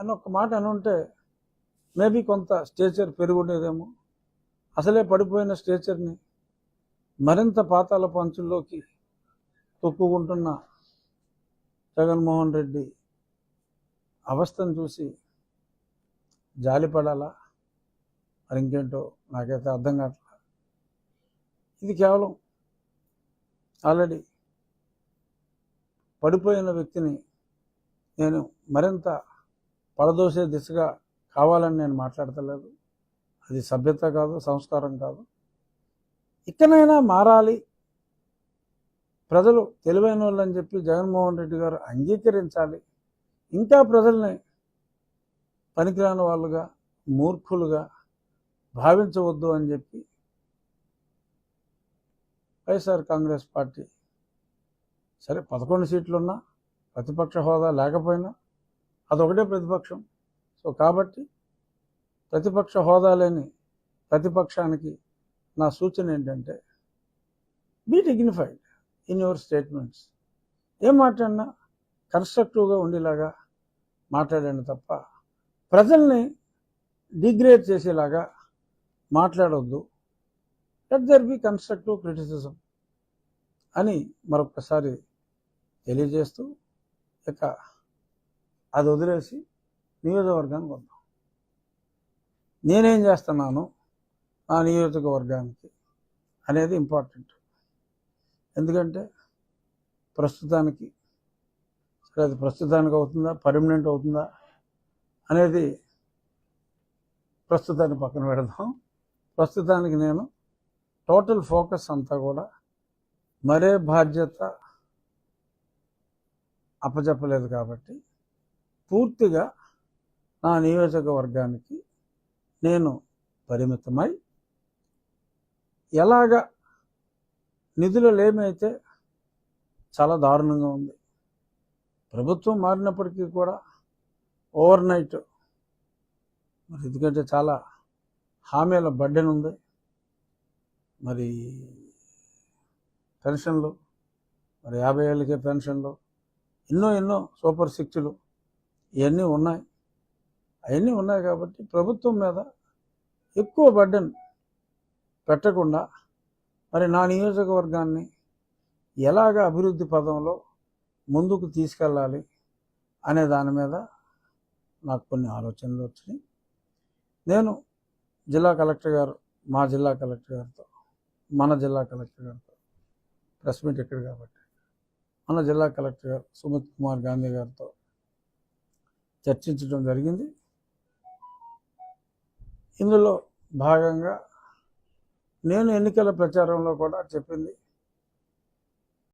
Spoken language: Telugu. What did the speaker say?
అని ఒక మాట అనుంటే మేబీ కొంత స్టేచర్ పెరుగుండేదేమో. అసలే పడిపోయిన స్టేచర్ని మరింత పాతాల పంచుల్లోకి తొక్కుకుంటున్న జగన్మోహన్ రెడ్డి అవస్థను చూసి జాలిపడాలా మరి ఇంకేంటో నాకైతే అర్థం కావట్లేదు. ఇది కేవలం ఆల్రెడీ పడిపోయిన వ్యక్తిని నేను మరింత పడదోసే దిశగా కావాలని నేను మాట్లాడతలేదు. అది సభ్యత కాదు, సంస్కారం కాదు. ఇకనైనా మారాలి ప్రజలు, తెలివైన వాళ్ళని చెప్పి జగన్మోహన్ రెడ్డి గారు అంగీకరించాలి. ఇంకా ప్రజల్ని పనికిరాని వాళ్ళుగా, మూర్ఖులుగా భావించవద్దు అని చెప్పి వైఎస్ఆర్ కాంగ్రెస్ పార్టీ సరే 11 సీట్లున్నా, ప్రతిపక్ష హోదా లేకపోయినా అదొకటే ప్రతిపక్షం. సో కాబట్టి ప్రతిపక్ష హోదా లేని ప్రతిపక్షానికి నా సూచన ఏంటంటే, be dignified in your statements. ఏం మాట్లాడినా కన్స్ట్రక్టివ్గా ఉండేలాగా మాట్లాడండి తప్ప ప్రజల్ని డిగ్రేడ్ చేసేలాగా మాట్లాడొద్దు. Let there be constructive criticism అని మరొకసారి తెలియజేస్తూ, ఇక అది వదిలేసి నియోజకవర్గానికి వద్దాం. నేనేం చేస్తున్నాను నా నియోజకవర్గానికి అనేది ఇంపార్టెంట్. ఎందుకంటే ప్రస్తుతానికి సరే అది ప్రస్తుతానికి అవుతుందా, పర్మనెంట్ అవుతుందా అనేది ప్రస్తుతాన్ని పక్కన పెడదాం. ప్రస్తుతానికి నేను టోటల్ ఫోకస్ అంతా కూడా మరే బాధ్యత అప్పచెప్పలేదు కాబట్టి పూర్తిగా నా నియోజకవర్గానికి నేను పరిమితమై, ఎలాగ నిధుల లేమైతే చాలా దారుణంగా ఉంది. ప్రభుత్వం మారినప్పటికీ కూడా ఓవర్ నైట్ మరి ఎందుకంటే చాలా హామీల బడ్డెన్ ఉంది. మరి పెన్షన్లు, మరి 50 ఏళ్ళకే పెన్షన్లు, ఎన్నో సూపర్ సిక్స్లు ఇవన్నీ ఉన్నాయి. అవన్నీ ఉన్నాయి కాబట్టి ప్రభుత్వం మీద ఎక్కువ బడ్డెన్ పెట్టకుండా మరి నా నియోజకవర్గాన్ని ఎలాగ అభివృద్ధి పదంలో ముందుకు తీసుకెళ్ళాలి అనే దాని మీద నాకు కొన్ని ఆలోచనలు వచ్చినాయి. నేను జిల్లా కలెక్టర్ గారు, మా జిల్లా కలెక్టర్ గారితో, మన జిల్లా కలెక్టర్ గారితో, ప్రెస్ మీట్ ఇక్కడ కాబట్టి మన జిల్లా కలెక్టర్ గారు సుమిత్ కుమార్ గాంధీ గారితో చర్చించడం జరిగింది. ఇందులో భాగంగా నేను ఎన్నికల ప్రచారంలో కూడా చెప్పింది